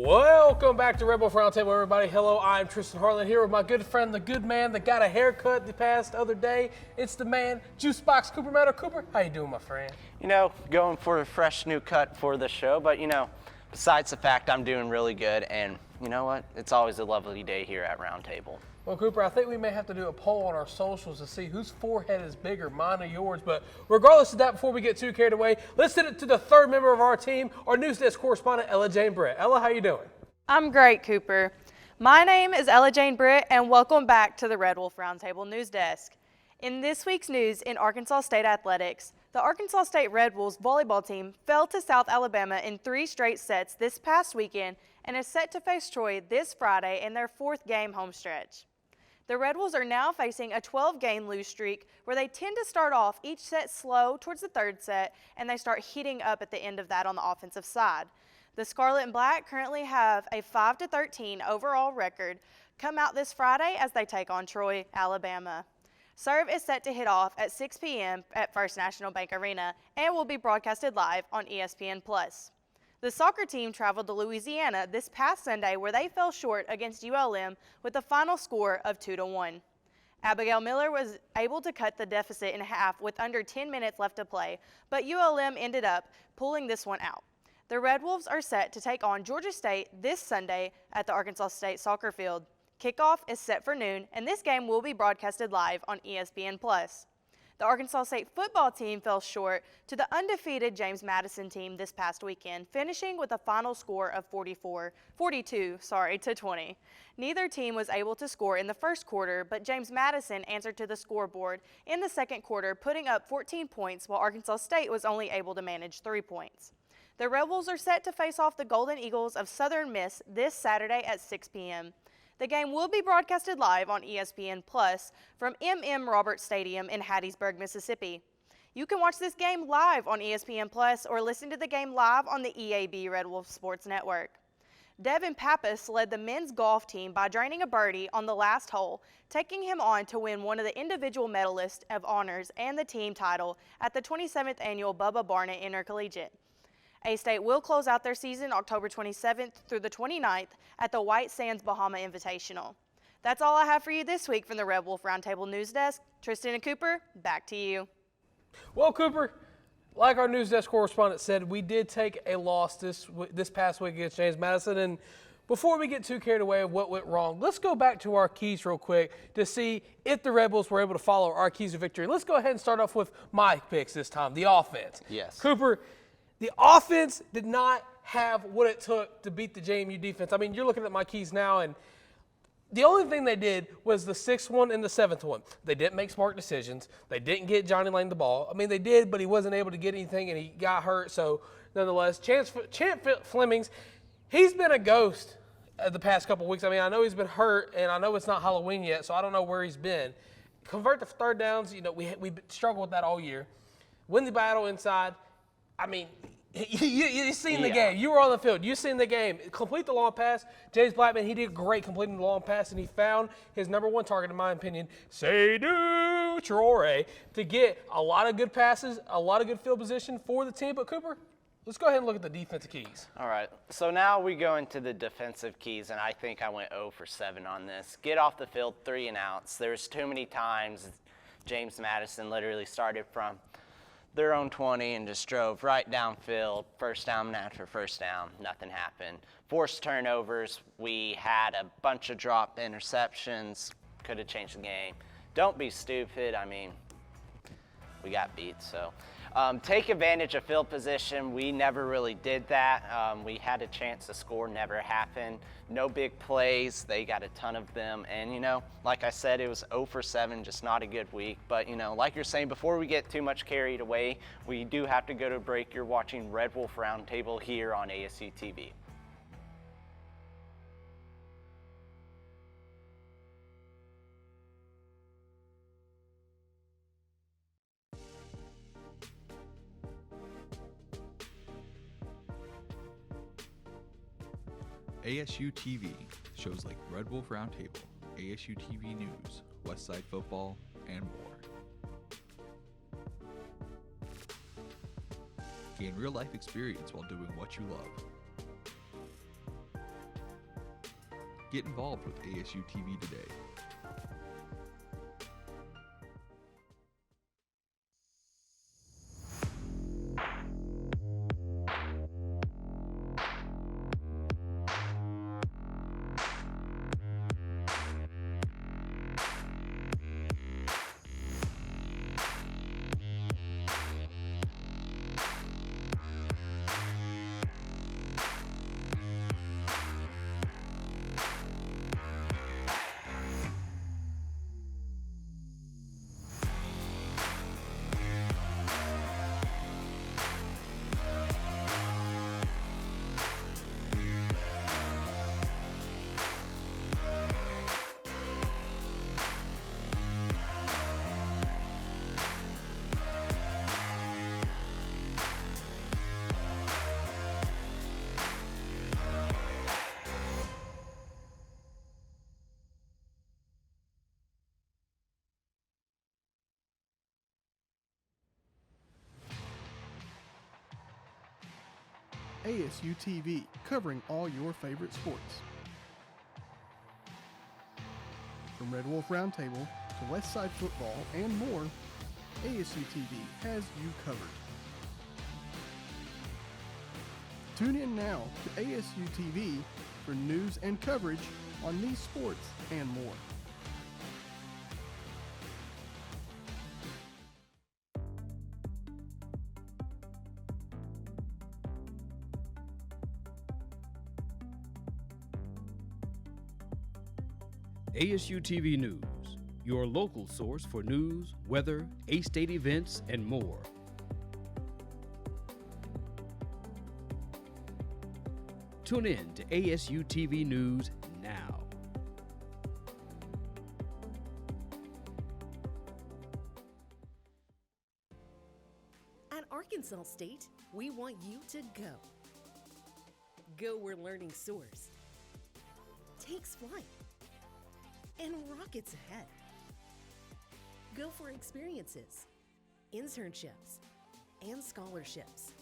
Welcome back to Red Wolf Roundtable, everybody. Hello, I'm Tristan Harlan here with my good friend, the good man that got a haircut the past other day. It's the man, Juicebox Cooper Meadow. Cooper, how you doing, my friend? You know, going for a fresh new cut for the show, but besides the fact I'm doing really good, and you know what? It's always a lovely day here at Roundtable. Well, Cooper, I think we may have to do a poll on our socials to see whose forehead is bigger, mine or yours. But regardless of that, before we get too carried away, let's send it to the third member of our team, our news desk correspondent, Ella Jane Britt. Ella, how you doing? I'm great, Cooper. My name is Ella Jane Britt, and welcome back to the Red Wolf Roundtable News Desk. In this week's news in Arkansas State athletics, the Arkansas State Red Wolves volleyball team fell to South Alabama in 3 straight sets this past weekend and is set to face Troy this Friday in their 4th game homestretch. The Red Wolves are now facing a 12-game lose streak where they tend to start off each set slow towards the 3rd set and they start heating up at the end of that on the offensive side. The Scarlet and Black currently have a 5-13 overall record come out this Friday as they take on Troy, Alabama. Serve is set to hit off at 6 p.m. at First National Bank Arena and will be broadcasted live on ESPN+. The soccer team traveled to Louisiana this past Sunday where they fell short against ULM with a final score of 2-1. Abigail Miller was able to cut the deficit in half with under 10 minutes left to play, but ULM ended up pulling this one out. The Red Wolves are set to take on Georgia State this Sunday at the Arkansas State soccer field. Kickoff is set for noon, and this game will be broadcasted live on ESPN+. The Arkansas State football team fell short to the undefeated James Madison team this past weekend, finishing with a final score of 42 to 20. Neither team was able to score in the first quarter, but James Madison answered to the scoreboard in the second quarter, putting up 14 points, while Arkansas State was only able to manage 3 points. The Red Wolves are set to face off the Golden Eagles of Southern Miss this Saturday at 6 p.m. The game will be broadcasted live on ESPN Plus from M.M. Roberts Stadium in Hattiesburg, Mississippi. You can watch this game live on ESPN Plus or listen to the game live on the EAB Red Wolf Sports Network. Devin Pappas led the men's golf team by draining a birdie on the last hole, taking him on to win one of the individual medalists of honors and the team title at the 27th annual Bubba Barnett Intercollegiate. A-State will close out their season October 27th through the 29th at the White Sands Bahama Invitational. That's all I have for you this week from the Red Wolf Roundtable News Desk. Tristan and Cooper, back to you. Well, Cooper, like our news desk correspondent said, we did take a loss this past week against James Madison. And before we get too carried away of what went wrong, let's go back to our keys real quick to see if the Red Bulls were able to follow our keys of victory. Let's go ahead and start off with my picks this time, the offense. Yes. Cooper, the offense did not have what it took to beat the JMU defense. I mean, you're looking at my keys now, and the only thing they did was the 6th one and the 7th one. They didn't make smart decisions. They didn't get Johnny Lane the ball. I mean, they did, but he wasn't able to get anything, and he got hurt. So, nonetheless, Chance Flemings, he's been a ghost the past couple of weeks. I mean, I know he's been hurt, and I know it's not Halloween yet, so I don't know where he's been. Convert the 3rd downs. We struggled with that all year. Win the battle inside. I mean, you seen the game. You were on the field. You seen the game. Complete the long pass. James Blackman, he did great completing the long pass, and he found his number 1 target, in my opinion, Seydou Traore, to get a lot of good passes, a lot of good field position for the team. But, Cooper, let's go ahead and look at the defensive keys. All right, so now we go into the defensive keys, and I think I went 0 for 7 on this. Get off the field, 3 and outs. There's too many times James Madison literally started from their own 20 and just drove right downfield, first down after first down, nothing happened. Forced turnovers, we had a bunch of drop interceptions, could have changed the game. Don't be stupid, I mean, we got beat, so. Take advantage of field position, we never really did that. We had a chance to score, never happened. No big plays, they got a ton of them. And like I said, it was 0 for 7, just not a good week. But like you're saying, before we get too much carried away, we do have to go to break. You're watching Red Wolf Roundtable here on ASU TV. ASU TV, shows like Red Wolf Roundtable, ASU TV News, Westside Football, and more. Gain real-life experience while doing what you love. Get involved with ASU TV today. ASU TV, covering all your favorite sports. From Red Wolf Roundtable to Westside football and more, ASU TV has you covered. Tune in now to ASU TV for news and coverage on these sports and more. ASU TV News, your local source for news, weather, A-State events, and more. Tune in to ASU TV News now. At Arkansas State, we want you to go. Go where learning soars, takes flight, and rockets ahead. Go for experiences, internships, and scholarships.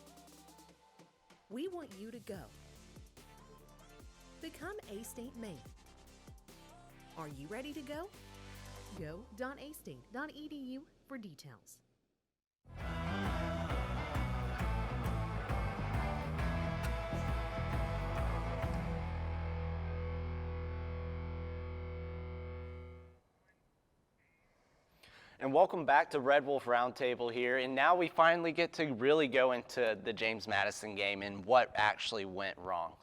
We want you to go. Become A-State Maine. Are you ready to go? Go.astate.edu for details. And welcome back to Red Wolf Roundtable here. And now we finally get to really go into the James Madison game and what actually went wrong.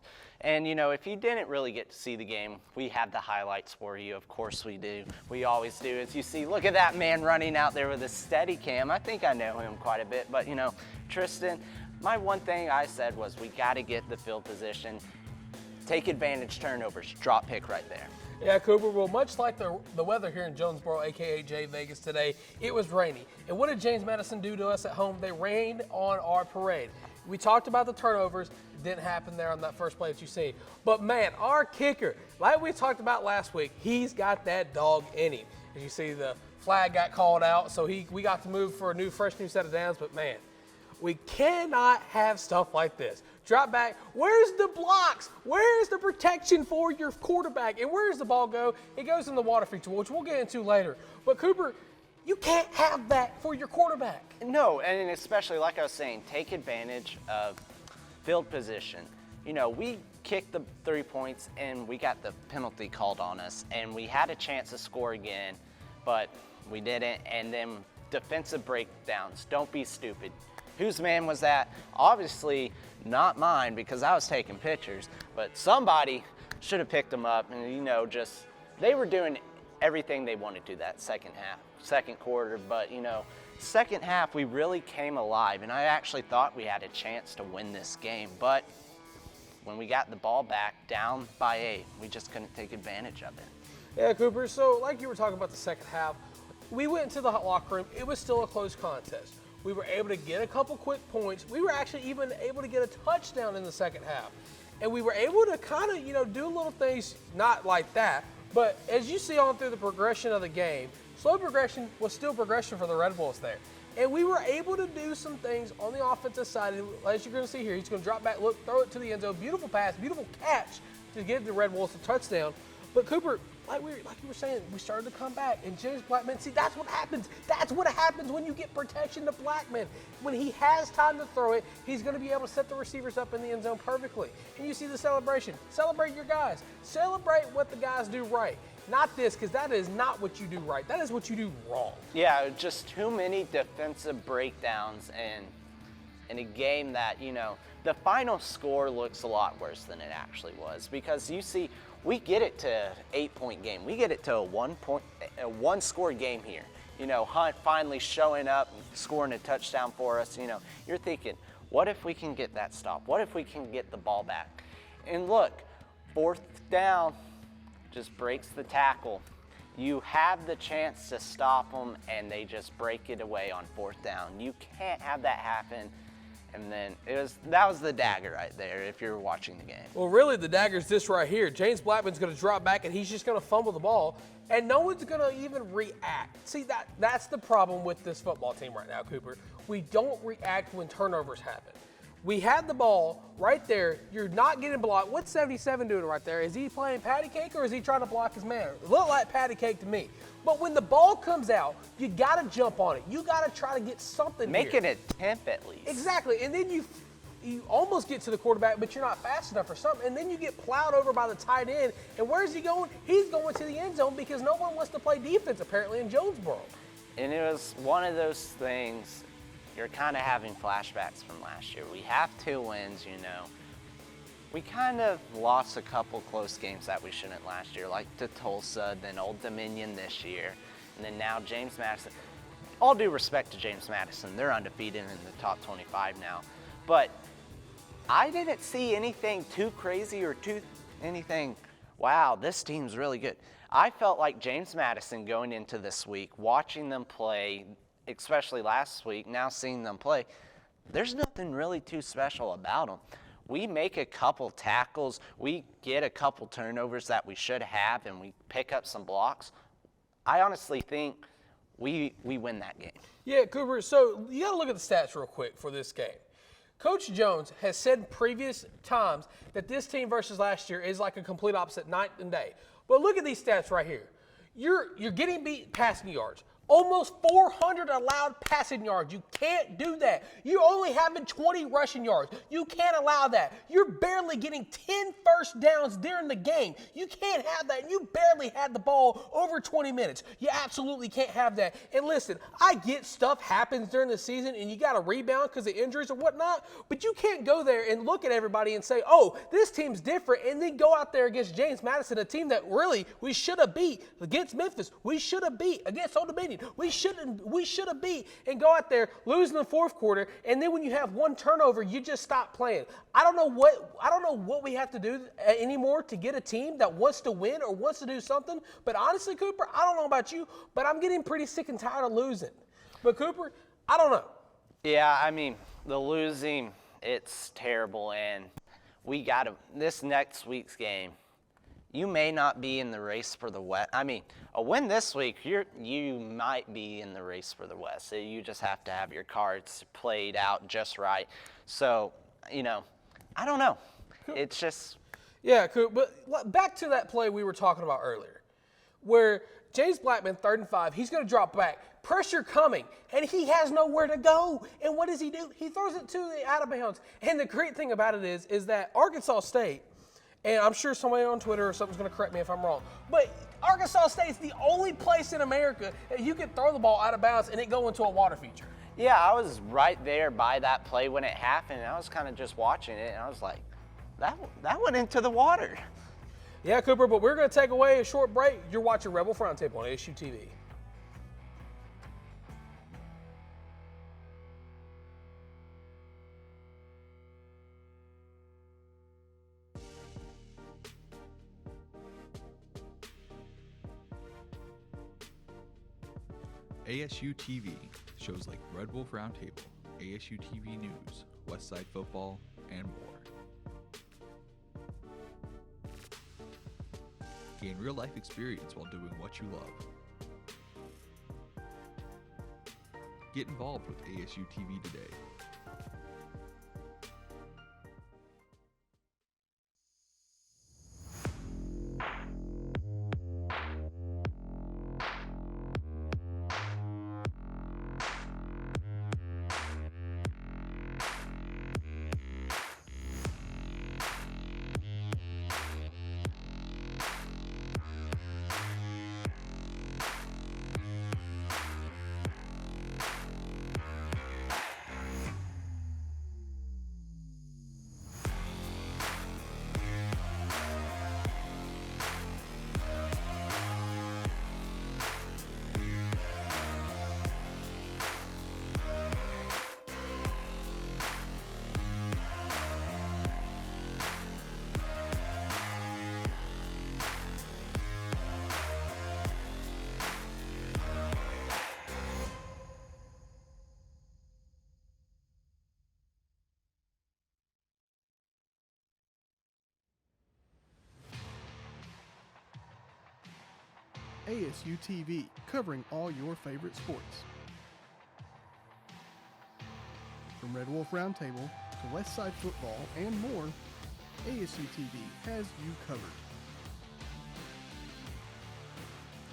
And, you know, if you didn't really get to see the game, we have the highlights for you. Of course we do. We always do. As you see, look at that man running out there with a steady cam. I think I know him quite a bit. But, you know, Tristan, my one thing I said was we got to get the field position, take advantage turnovers, drop pick right there. Yeah, Cooper, well, much like the weather here in Jonesboro, a.k.a. J Vegas today, it was rainy. And what did James Madison do to us at home? They rained on our parade. We talked about the turnovers. It didn't happen there on that first play that you see. But, man, our kicker, like we talked about last week, he's got that dog in him. As you see, the flag got called out, so we got to move for a fresh new set of downs. But, man, we cannot have stuff like this. Drop back. Where's the blocks? Where's the protection for your quarterback? And where does the ball go? It goes in the water feature, which we'll get into later. But, Cooper, you can't have that for your quarterback. No, and especially, like I was saying, take advantage of field position. You know, we kicked the 3 points, and we got the penalty called on us, and we had a chance to score again, but we didn't. And then defensive breakdowns. Don't be stupid. Whose man was that? Obviously not mine because I was taking pictures, but somebody should have picked them up. And, you know, just they were doing everything they wanted to that second half, second quarter. But, you know, second half we really came alive, and I actually thought we had a chance to win this game. But when we got the ball back down by 8, we just couldn't take advantage of it. Yeah, Cooper, so like you were talking about the second half, we went into the locker room. It was still a close contest. We were able to get a couple quick points. We were actually even able to get a touchdown in the second half. And we were able to kind of, you know, do little things not like that. But as you see on through the progression of the game, slow progression was still progression for the Red Bulls there. And we were able to do some things on the offensive side. And as you're going to see here, he's going to drop back, look, throw it to the end zone. Beautiful pass, beautiful catch to give the Red Bulls a touchdown. But Cooper, like you were saying, we started to come back, and James Blackman, see, that's what happens. That's what happens when you get protection to Blackman. When he has time to throw it, he's going to be able to set the receivers up in the end zone perfectly. And you see the celebration. Celebrate your guys. Celebrate what the guys do right. Not this, because that is not what you do right. That is what you do wrong. Yeah, just too many defensive breakdowns in a game that, the final score looks a lot worse than it actually was, because you see, we get it to an 8-point game. We get it to a one-score game here. Hunt finally showing up and scoring a touchdown for us. You're thinking, what if we can get that stop? What if we can get the ball back? And look, 4th down just breaks the tackle. You have the chance to stop them, and they just break it away on 4th down. You can't have that happen. And then that was the dagger right there if you're watching the game. Well, really, the dagger's this right here. James Blackman's going to drop back, and he's just going to fumble the ball, and no one's going to even react. See, that's the problem with this football team right now, Cooper. We don't react when turnovers happen. We had the ball right there. You're not getting blocked. What's 77 doing right there? Is he playing patty cake, or is he trying to block his man? It looked like patty cake to me. But when the ball comes out, you got to jump on it. You got to try to get something Make here. an attempt at least. Exactly. And then you almost get to the quarterback, but you're not fast enough or something. And then you get plowed over by the tight end. And where's he going? He's going to the end zone because no one wants to play defense, apparently, in Jonesboro. And it was one of those things, you're kind of having flashbacks from last year. We have 2 wins, We kind of lost a couple close games that we shouldn't last year, like to Tulsa, then Old Dominion this year, and then now James Madison. All due respect to James Madison, they're undefeated in the top 25 now. But I didn't see anything too crazy or anything, wow, this team's really good. I felt like James Madison going into this week, watching them play, especially last week, now seeing them play, there's nothing really too special about them. We make a couple tackles, we get a couple turnovers that we should have, and we pick up some blocks. I honestly think we win that game. Yeah, Cooper, so you got to look at the stats real quick for this game. Coach Jones has said in previous times that this team versus last year is like a complete opposite night and day. But look at these stats right here. You're getting beat passing yards. Almost 400 allowed passing yards. You can't do that. You're only having 20 rushing yards. You can't allow that. You're barely getting 10 first downs during the game. You can't have that. You barely had the ball over 20 minutes. You absolutely can't have that. And listen, I get stuff happens during the season and you got to rebound because of injuries or whatnot, but you can't go there and look at everybody and say, oh, this team's different, and then go out there against James Madison, a team that really we should have beat against Memphis. We should have beat against Old Dominion. We should have beat, and go out there, lose in the 4th quarter, and then when you have one turnover, you just stop playing. I don't know what we have to do anymore to get a team that wants to win or wants to do something. But honestly, Cooper, I don't know about you, but I'm getting pretty sick and tired of losing. But Cooper, I don't know. Yeah, I mean, the losing, it's terrible, and we got to, this next week's game, you may not be in the race for the West. I mean, a win this week, you might be in the race for the West. So you just have to have your cards played out just right. So, I don't know. It's just. Yeah, cool. But back to that play we were talking about earlier, where James Blackman, 3rd and 5, he's going to drop back. Pressure coming, and he has nowhere to go. And what does he do? He throws it to the out of bounds. And the great thing about it is that Arkansas State, and I'm sure somebody on Twitter or something's going to correct me if I'm wrong, but Arkansas State's the only place in America that you can throw the ball out of bounds and it go into a water feature. Yeah, I was right there by that play when it happened, and I was kind of just watching it, and I was like, that went into the water. Yeah, Cooper, but we're going to take away a short break. You're watching Rebel Roundtable on ASU TV. ASU TV, shows like Red Wolf Roundtable, ASU TV News, Westside Football, and more. Gain real-life experience while doing what you love. Get involved with ASU TV today. ASU TV, covering all your favorite sports. From Red Wolf Roundtable to Westside football and more, ASU TV has you covered.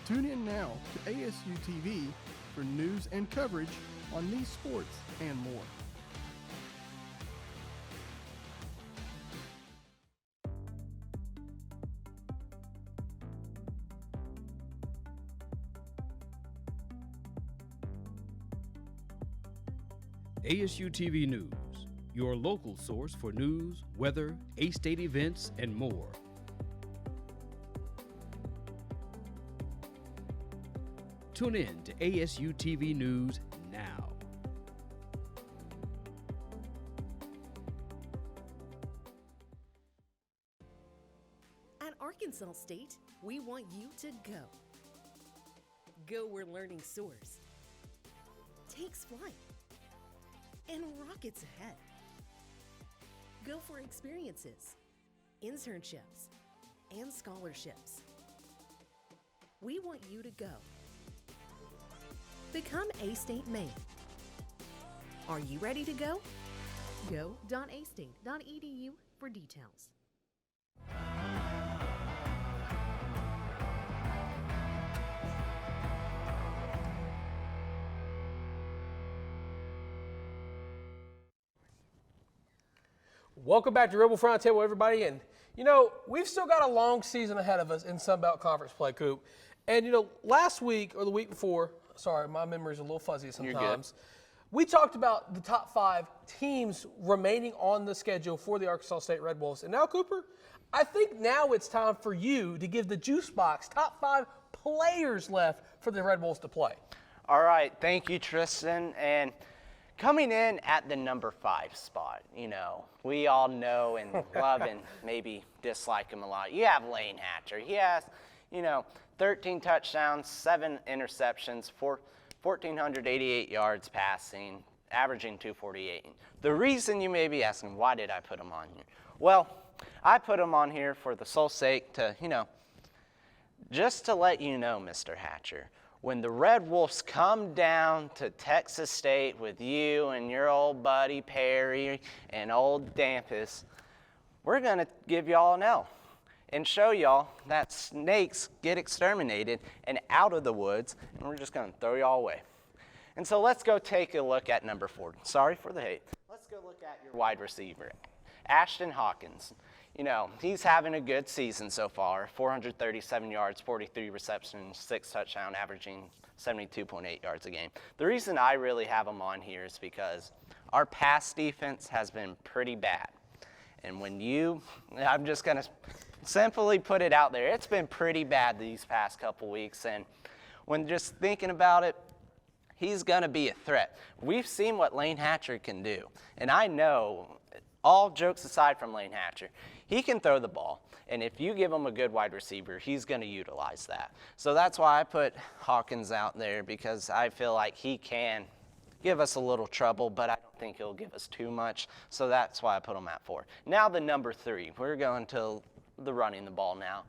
Tune in now to ASU TV for news and coverage on these sports and more. ASU TV News, your local source for news, weather, A-State events, and more. Tune in to ASU TV News now. At Arkansas State, we want you to go. Go where learning soars, takes flight, and rockets ahead. Go for experiences, internships, and scholarships. We want you to go. Become A-State Maine. Are you ready to go? Go.astate.edu for details. Welcome back to Red Wolf Roundtable, everybody. And, you know, we've still got a long season ahead of us in Sunbelt Conference play, Coop. And, you know, last week or the week before, sorry, my memory's a little fuzzy sometimes. We talked about the top 5 teams remaining on the schedule for the Arkansas State Red Wolves. And now, Cooper, I think now it's time for you to give the juice box top 5 players left for the Red Wolves to play. All right, thank you, Tristan. And coming in at the number 5 spot, you know, we all know and love and maybe dislike him a lot. You have Lane Hatcher. He has, 13 touchdowns, 7 interceptions, 1,488 yards passing, averaging 248. The reason you may be asking, why did I put him on here? Well, I put him on here for the sole sake to, just to let you know, Mr. Hatcher, when the Red Wolves come down to Texas State with you and your old buddy Perry and old Dampus, we're going to give y'all an L and show y'all that snakes get exterminated and out of the woods, and we're just going to throw y'all away. And so let's go take a look at number 4. Sorry for the hate. Let's go look at your wide receiver, Ashton Hawkins. He's having a good season so far, 437 yards, 43 receptions, 6 touchdowns, averaging 72.8 yards a game. The reason I really have him on here is because our pass defense has been pretty bad. And I'm just going to simply put it out there, it's been pretty bad these past couple weeks. And when just thinking about it, he's going to be a threat. We've seen what Lane Hatcher can do. And I know, all jokes aside from Lane Hatcher, he can throw the ball, and if you give him a good wide receiver, he's going to utilize that. So that's why I put Hawkins out there, because I feel like he can give us a little trouble, but I don't think he'll give us too much. So that's why I put him at 4. Now the number 3. We're going to the running the ball now.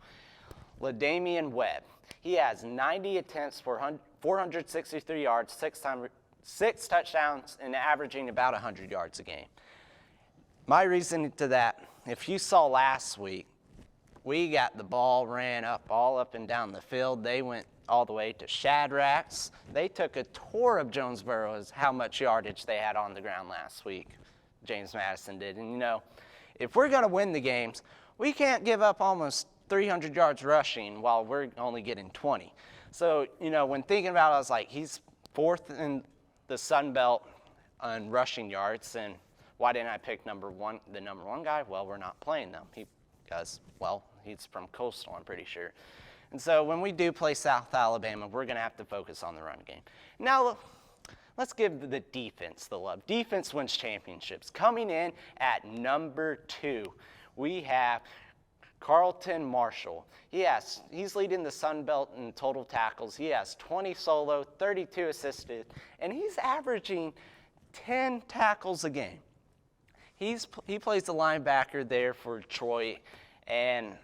LaDamian Webb. He has 90 attempts for 463 yards, 6 touchdowns, and averaging about 100 yards a game. My reason to that, if you saw last week, we got the ball ran all up and down the field. They went all the way to Shadrack's. They took a tour of Jonesboro as how much yardage they had on the ground last week. James Madison did. And, if we're going to win the games, we can't give up almost 300 yards rushing while we're only getting 20. So, when thinking about it, I was like, he's 4th in the Sun Belt on rushing yards, and why didn't I pick the number 1 guy? Well, we're not playing them because he's from Coastal, I'm pretty sure. And so when we do play South Alabama, we're going to have to focus on the run game. Now, let's give the defense the love. Defense wins championships. Coming in at number 2, we have Carlton Marshall. He's leading the Sun Belt in total tackles. He has 20 solo, 32 assisted, and he's averaging 10 tackles a game. He plays the linebacker there for Troy, and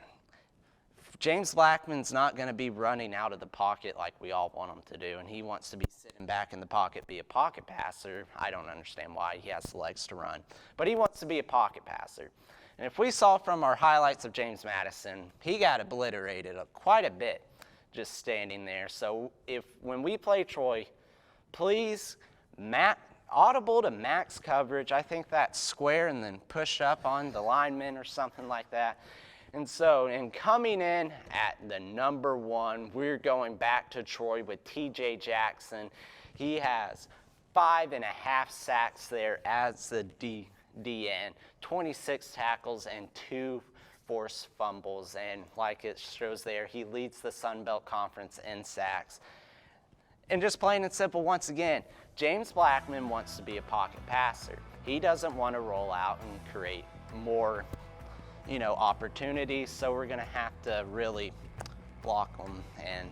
James Blackman's not going to be running out of the pocket like we all want him to do, and he wants to be sitting back in the pocket, be a pocket passer. I don't understand why he has the legs to run, but he wants to be a pocket passer. And if we saw from our highlights of James Madison, he got obliterated quite a bit just standing there. So when we play Troy, please audible to max coverage. I think that's square and then push up on the lineman or something like that. And so, in coming in at the number 1, we're going back to Troy with T.J. Jackson. He has 5.5 sacks there as the DN, 26 tackles and 2 forced fumbles. And like it shows there, he leads the Sun Belt Conference in sacks. And just plain and simple, once again, James Blackman wants to be a pocket passer. He doesn't want to roll out and create more opportunities, so we're going to have to really block them, and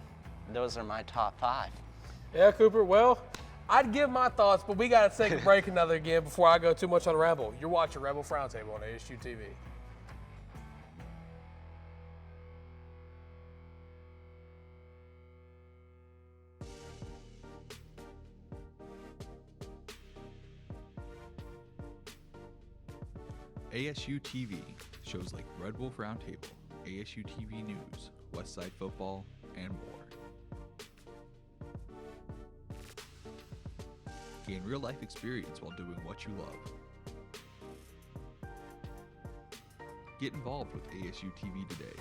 those are my top 5. Yeah, Cooper, well, I'd give my thoughts, but we got to take a break another again before I go too much on Rebel. You're watching Rebel Roundtable on ASU TV. ASU TV, shows like Red Wolf Roundtable, ASU TV News, Westside Football, and more. Gain real-life experience while doing what you love. Get involved with ASU TV today.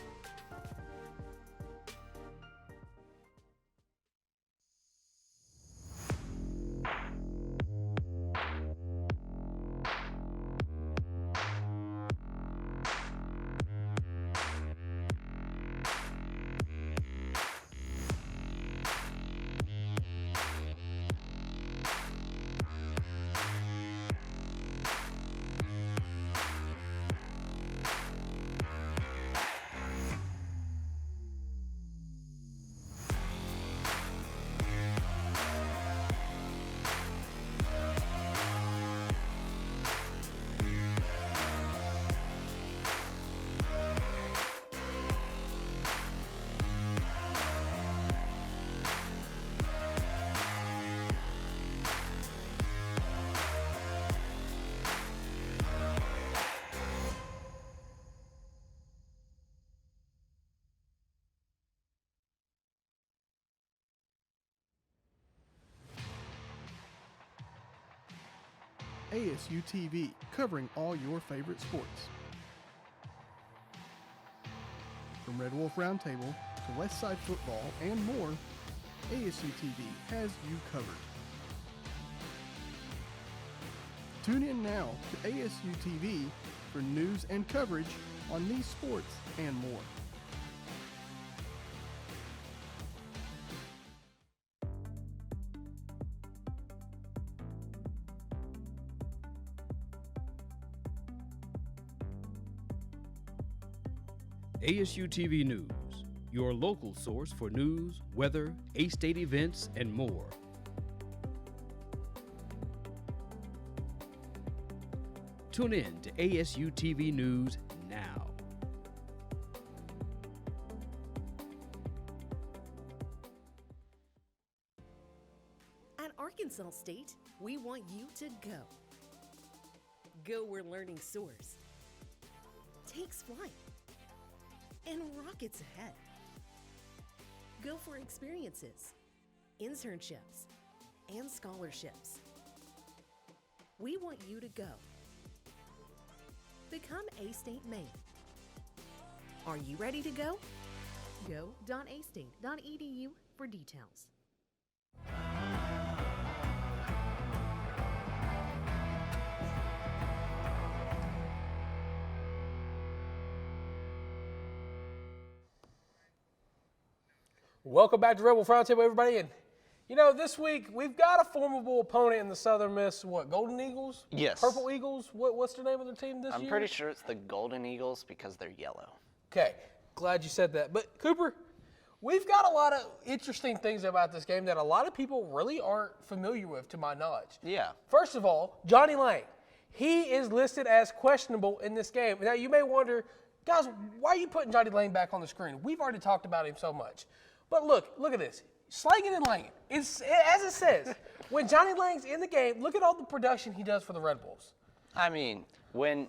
ASU TV, covering all your favorite sports. From Red Wolf Roundtable to Westside Football and more, ASU TV has you covered. Tune in now to ASU TV for news and coverage on these sports and more. ASU TV News, your local source for news, weather, A-State events, and more. Tune in to ASU TV News now. At Arkansas State, we want you to go. Go where learning soars, takes flight, and rockets ahead. Go for experiences, internships, and scholarships. We want you to go. Become A-State Maine. Are you ready to go? Go.astate.edu for details. Welcome back to Rebel Roundtable, everybody. And, this week we've got a formidable opponent in the Southern Miss. What, Golden Eagles? Yes. Purple Eagles? What's the name of their team this year? I'm pretty sure it's the Golden Eagles because they're yellow. Okay, glad you said that. But, Cooper, we've got a lot of interesting things about this game that a lot of people really aren't familiar with, to my knowledge. Yeah. First of all, Johnny Lang. He is listed as questionable in this game. Now, you may wonder, Guys, why are you putting Johnny Lang back on the screen? We've already talked about him so much. But look at this. Slanging and langing. As it says, when Johnny Lang's in the game, look at all the production he does for the Red Bulls. I mean, when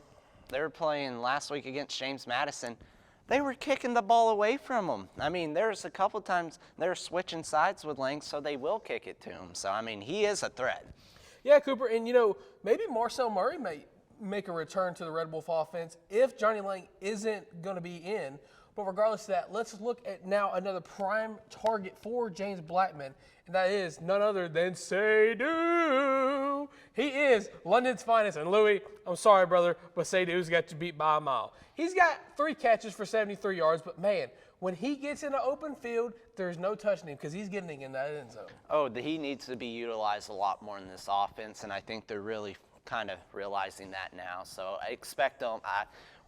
they were playing last week against James Madison, they were kicking the ball away from him. I mean, there's a couple times they're switching sides with Lang, so they will kick it to him. So, I mean, he is a threat. Yeah, Cooper, and maybe Marcel Murray may make a return to the Red Wolf offense if Johnny Lang isn't going to be in. But regardless of that, let's look at now another prime target for James Blackman, and that is none other than Seydou. He is London's finest, and Louis, I'm sorry, brother, but Seydou's got you beat by a mile. He's got 3 catches for 73 yards, but man, when he gets in the open field, there's no touching him because he's getting in that end zone. Oh, he needs to be utilized a lot more in this offense, and I think they're really kind of realizing that now. So I expect them.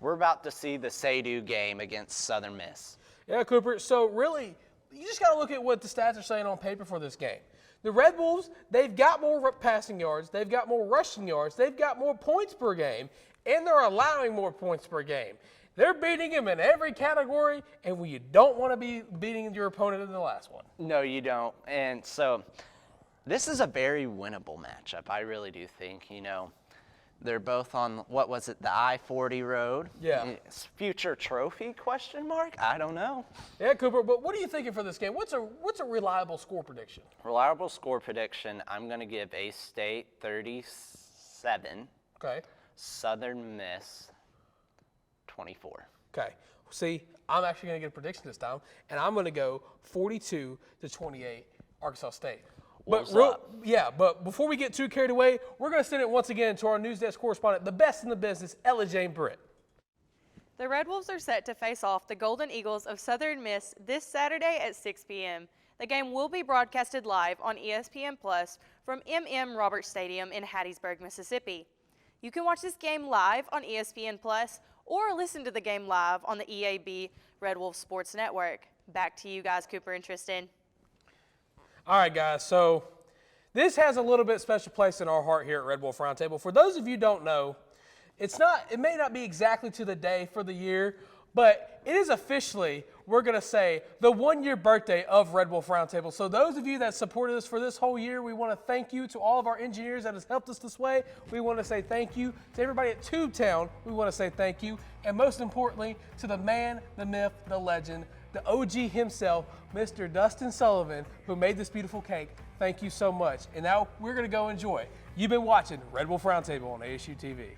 We're about to see the Seydou game against Southern Miss. Yeah, Cooper. So really, you just got to look at what the stats are saying on paper for this game. The Red Bulls, they've got more passing yards, they've got more rushing yards, they've got more points per game, and they're allowing more points per game. They're beating him in every category, and you don't want to be beating your opponent in the last one. No, you don't. And so this is a very winnable matchup. I really do think, they're both on, what was it, the I-40 road? Yeah. Future trophy, question mark? I don't know. Yeah, Cooper, but what are you thinking for this game? What's a reliable score prediction? Reliable score prediction, I'm going to give A-State 37. Okay. Southern Miss 24. Okay. See, I'm actually going to get a prediction this time, and I'm going to go 42-28 Arkansas State. But before we get too carried away, we're going to send it once again to our news desk correspondent, the best in the business, Ella Jane Britt. The Red Wolves are set to face off the Golden Eagles of Southern Miss this Saturday at 6 p.m. The game will be broadcasted live on ESPN Plus from M.M. Roberts Stadium in Hattiesburg, Mississippi. You can watch this game live on ESPN Plus or listen to the game live on the EAB Red Wolf Sports Network. Back to you guys, Cooper and Tristan. All right, guys, so this has a little bit special place in our heart here at Red Wolf Roundtable. For those of you who don't know, it may not be exactly to the day for the year, but it is officially, we're going to say, the 1-year birthday of Red Wolf Roundtable. So those of you that supported us for this whole year, we want to thank you. To all of our engineers that has helped us this way, we want to say thank you. To everybody at Tubetown, we want to say thank you. And most importantly, to the man, the myth, the legend, the OG himself, Mr. Dustin Sullivan, who made this beautiful cake. Thank you so much. And now we're going to go enjoy. You've been watching Red Wolf Roundtable on ASU TV.